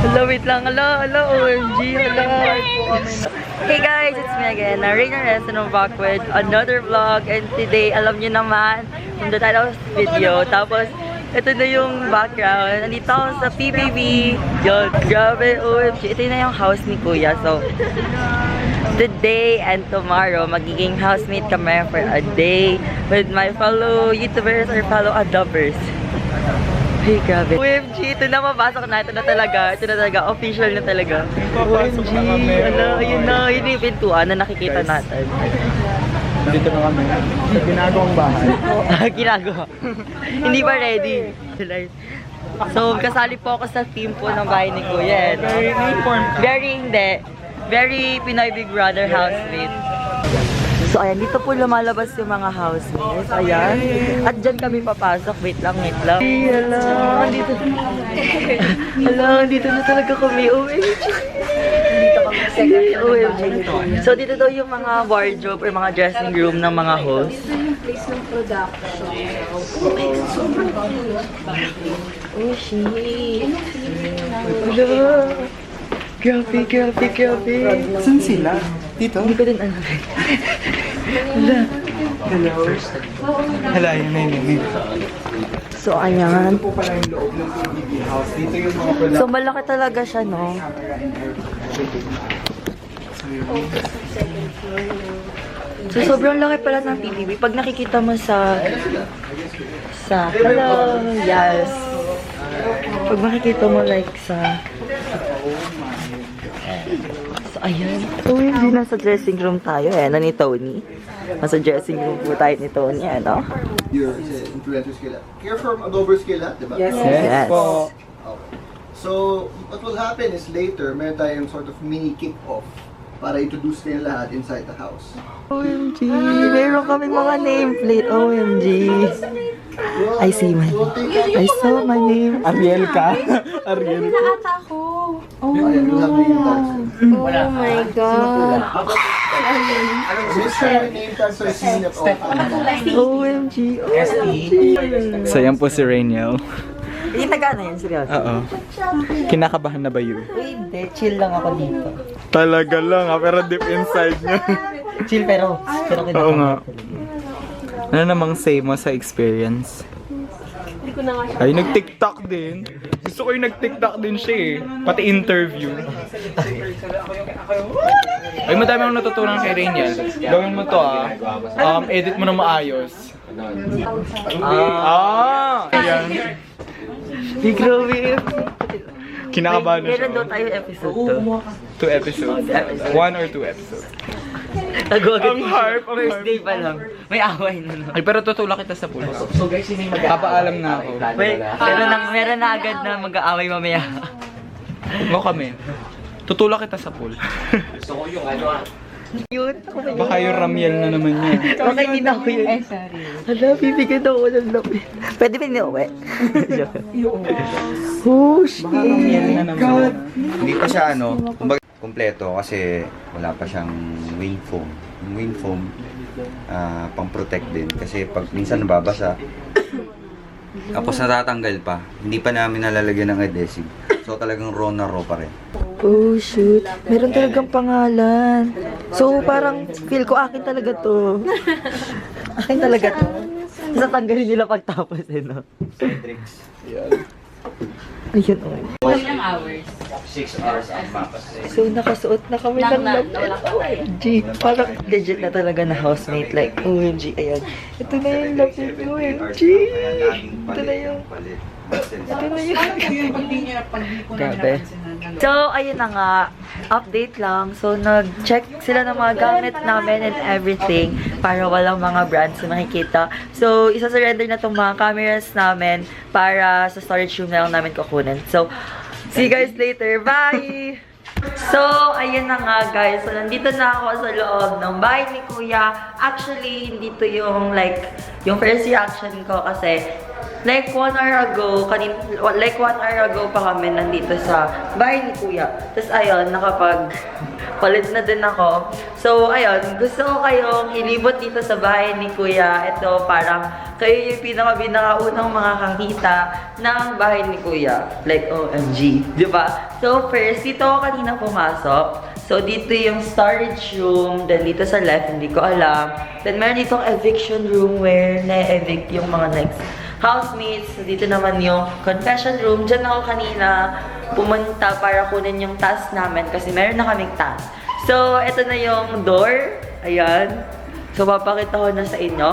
Hello, wait lang. Hello, OMG. Hello. Hey guys, it's me again, RenielReyes, and I'm back with another vlog. And today, alam nyo naman, nandun tayo sa video. Tapos, ito na yung background. Nandito ako sa PBB. Yun, grabe, OMG. Ito na yung house ni Kuya. So, today and tomorrow, magiging housemate kami for a day with my fellow YouTubers or fellow adobers. Hey, grabe. OMG, ito na, mabasok na. Ito na talaga. Ito na talaga. Official na talaga. OMG, ano, yun na. Yun yung pintuan na nakikita natin. Dito na kami. Ginagawang bahay. Ginagawa. Hindi pa ready. So, kasali po ako sa team po ng bahay ni Kuya. Very hindi. Very Pinoy Big Brother housemate. So, ayan. Dito po lumalabas yung mga housemates. Ayan. At dyan kami papasok. Wait lang, wait lang. Hello. Dito. Hello. Dito na talaga kami. OMG. OMG. So, dito daw yung mga wardrobe or mga dressing room ng mga host. Place ng production. Oh, shit. Hello. Grabe, grabe, grabe. Saan sila? Dito? Hindi ko din ano. Hello. Hello. Hello, yun. So, ayan. Ito po pala yung loob ng PBB house. Dito yung mga production. So, malaki talaga siya, no? So, sobrang laki pala ng PBB. Pag nakikita mo hello, yes. Pag makikita mo like sa... So, ayan. OMG, nasa dressing room tayo. Ayan, ni Tony. Nasa dressing room po tayo ni Tony, ano? Your influencer skill. You're from adoberstudios, diba? Yes. Yes. Po. Okay. So, what will happen is later, meron tayong sort of mini kick-off para introduce nila lahat inside the house. OMG, meron kaming mga nameplate. OMG. I saw my name. Ariel ka? Ariel ka? Naata ako. Oh, Ayan, we'll have name tags. oh my God. Make sure your name tags are seen at all times. OMG. OMG. So yan po si Reniel. Hindi taga na yan, seryoso. Oo. Kinakabahan na ba yun? Uy, hindi. Chill lang ako dito. Talaga lang pero deep inside niya. Chill pero Oo nga. Ano namang say mo sa experience? Hindi ko na nga siya. Ay, nag-tiktok din. Gusto ko yung nag-tiktok din siya eh. Pati interview. Ay, madami akong natutunan kay Reniel. Gawin mo to edit mo na maayos. Ayan. Di grabe. Kinakabahan na siya. Meron daw tayo episode 2 episodes. 1 or 2 episodes. Nag-agad Ang harp, ang First harp. day pa lang. May away na no. Ay, pero tutulak kita sa pulo. Papaalam na ako. Meron na agad na mag-aaway mamaya. Mo kami. Tutulak kita sa pool. Yun. Baka yung Ramiel na naman yan. Baka hindi na ako yun. Sorry. Hala, bibigyan ako ng lapit. Pwede ba niuwi? Oh, shit. Baka Ramiel na naman. Hindi pa siya kumbaga kompleto kasi wala pa siyang wing foam. Yung wing foam, pang-protect din kasi pag minsan nababasa, tapos natatanggal pa, hindi pa namin nalalagyan ng adhesive. So talagang raw na raw pa rin. Oh, shoot. Meron talagang pangalan. So, parang feel ko akin talaga to. Akin talaga to. Tatanggalin nila pagtapos no? Ayun, oh. Ilang hours? 6 hours ang mapas. So, nakasuot na kami ng lapit. OMG. Parang legit na talaga na housemate. Like, OMG. Ayan. Ito na yung lapit. OMG. Ito na yung... Ito na yung... Grabe. So, ayun na nga. Update lang. So, nag-check sila ng mga gamit namin and everything para walang mga brands na makikita. So, isa-surrender na itong mga cameras namin para sa storage room na lang namin kukunin. So, see you guys later. Bye! So, ayun na nga guys. So, nandito na ako sa loob ng bahay ni Kuya. Actually, hindi to yung like, yung first reaction ko kasi like 1 hour ago, like 1 hour ago pa kami nandito sa bahay ni Kuya. Tapos ayun, palit na din ako. So, ayun, gusto ko kayong ilibot dito sa bahay ni Kuya. Ito, parang kayo yung pinakaunang makakakita ng bahay ni Kuya. Like, OMG. Diba? So, first, dito ako kanina pumasok. So, dito yung storage room. Then, dito sa left, hindi ko alam. Then, meron ditong eviction room where na-evict yung mga next housemates. So, dito naman yung confession room. Diyan ako kanina pumunta para kunin yung task namin kasi meron na kaming task. So, ito na yung door. Ayan. So, papakita ko na sa inyo.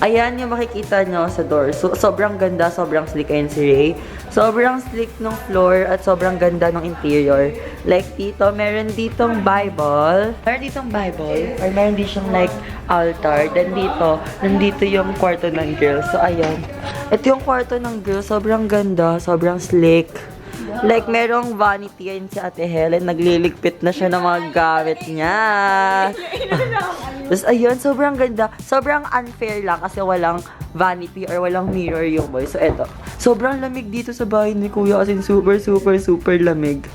Ayan yung makikita nyo sa door. So, sobrang ganda, sobrang slick. Ayan si Ray. Sobrang slick ng floor at sobrang ganda ng interior. Like dito, meron ditong Bible. Or meron din siyang like altar. Then dito, nandito yung kwarto ng girls. So, ayan. Ito yung kwarto ng girls. Sobrang ganda, sobrang slick. Like, merong vanity yun si Ate Helen. Nagliligpit na siya ng mga gamit niya. Tapos, ayun, sobrang ganda. Sobrang unfair lang kasi walang vanity or walang mirror yung boy. So, eto. Sobrang lamig dito sa bahay ni Kuya. As in, super lamig.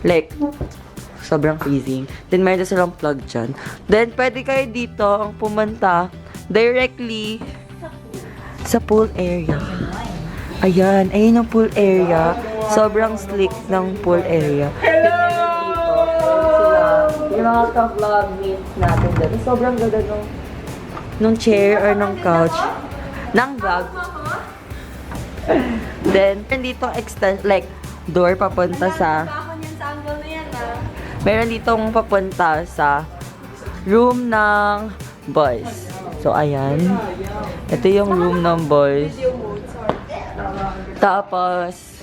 Like, sobrang freezing. Then, meron silang plug dyan. Then, pwede kayo dito ang pumunta directly sa pool area. Ayan, ayun ang pool area. Sobrang slick ng pool area. Hello! Yung mga ka-vlog meets natin dito. Sobrang ganda nung chair or nung couch. Nang vlog. Then, dito like, door papunta sa... Meron ditong papunta sa room ng boys. So, ayan. Ito yung room ng boys. Tapos,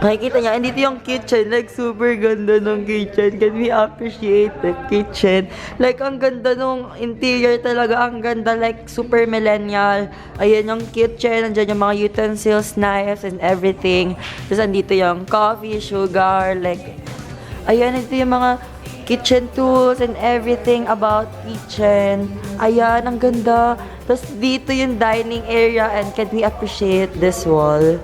makikita niya, andito yung kitchen. Like, super ganda ng kitchen. Can we appreciate the kitchen? Like, ang ganda nung interior talaga. Ang ganda, like, super millennial. Ayan yung kitchen. Andyan yung mga utensils, knives, and everything. Tapos, andito yung coffee, sugar, like, ayan, ito yung mga kitchen tools and everything about kitchen. Ayan, ang ganda. Tapos dito yung dining area and can we appreciate this wall?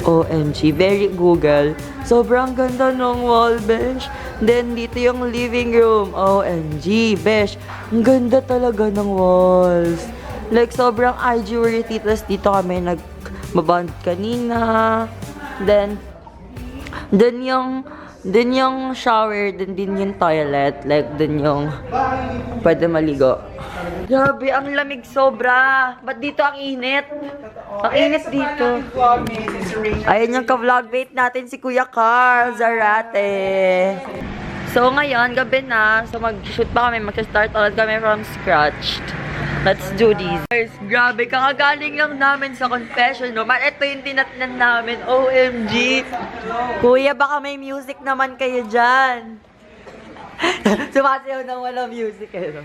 OMG, very Google. Sobrang ganda ng wall, besh. Then dito yung living room. OMG, besh. Ang ganda talaga ng walls. Like, sobrang IG worthy. Tapos dito kami nagbaband kanina. Then yung shower, din yung toilet. Like, din yung pwede maligo. Grabe, ang lamig sobra. Ba't dito ang init? Ang init dito. Ayan yung ka-vlogmate natin, si Kuya Carl Zarate. So, ngayon, gabi na. So, mag-shoot pa kami. Mag-start ulit kami from scratch. Let's do this. Guys, grabe, kakagaling lang namin sa confession room. At ito yung tinatnan namin. OMG. Kuya, baka may music naman kayo dyan. Sumasayaw nang walang music eh.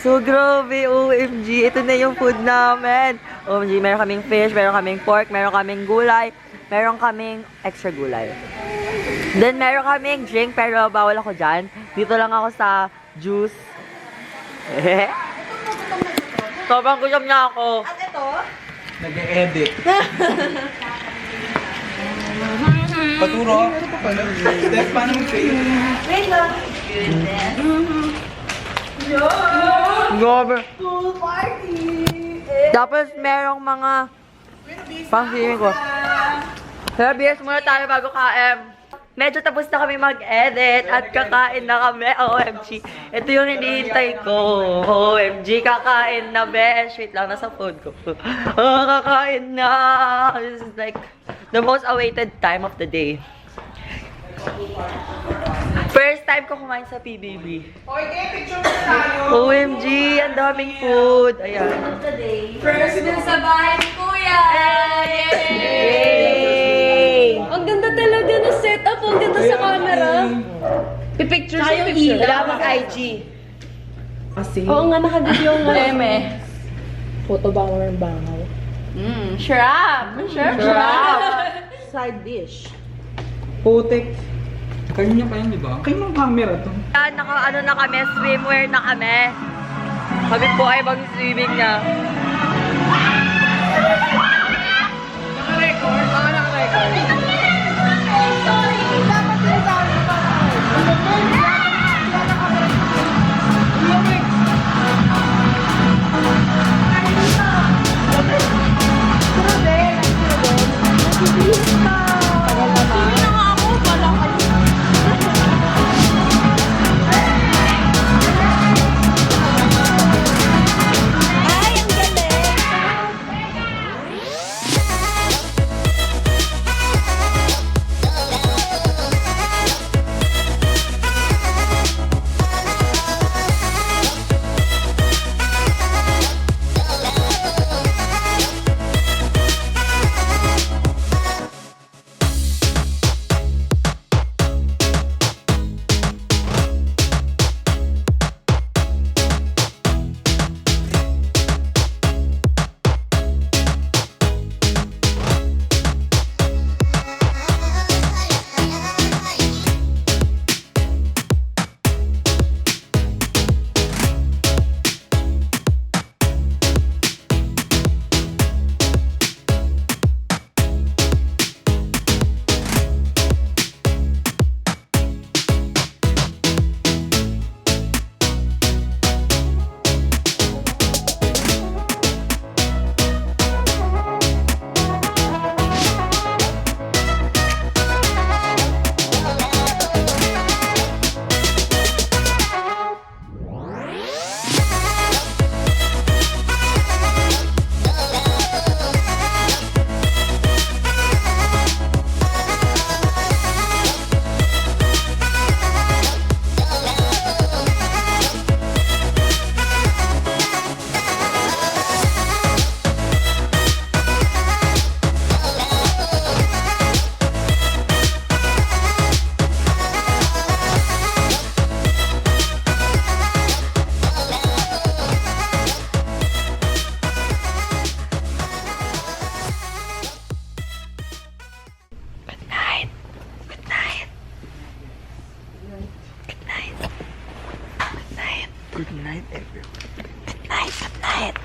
So, grabe, OMG. Ito na yung food namin. OMG, meron kaming fish, meron kaming pork, meron kaming gulay, meron kaming extra gulay. Then, meron kaming drink, pero bawal ako dyan. Dito lang ako sa juice. Sobrang gutom na ako. At ito? Nag-e-edit. Paturo. Step, paano mag-fail? Wait lang. Grabe. Pool party! Tapos merong mga pang-feeling ko. Kaya BS muna tayo bago kain. Medyo tapos na kami mag-edit at kakain na kami. OMG. Ito yung hinihintay ko. OMG, kakain na, besh. Wait lang, nasa phone ko. Kakain na. This is like the most awaited time of the day. First time ko kumain sa PBB. OMG, ang daming food. Ayan. First meal sa bahay ni Kuya! Yay! Ang ganda talaga ng setup. Ang ganda sa camera. Pipicture siya, picture. Wala mag-IG. Oo nga, naka-video nga. Eme. Photo bangaw ng bangaw. Shrap! Side dish. Putik. Kanina pa yan, di ba? Kayo ng camera to. Ano na kami, swimwear na kami. Habit po ay mag-swimming na. Naka-record? Baka naka-record. Good night, everyone. Good night, good night.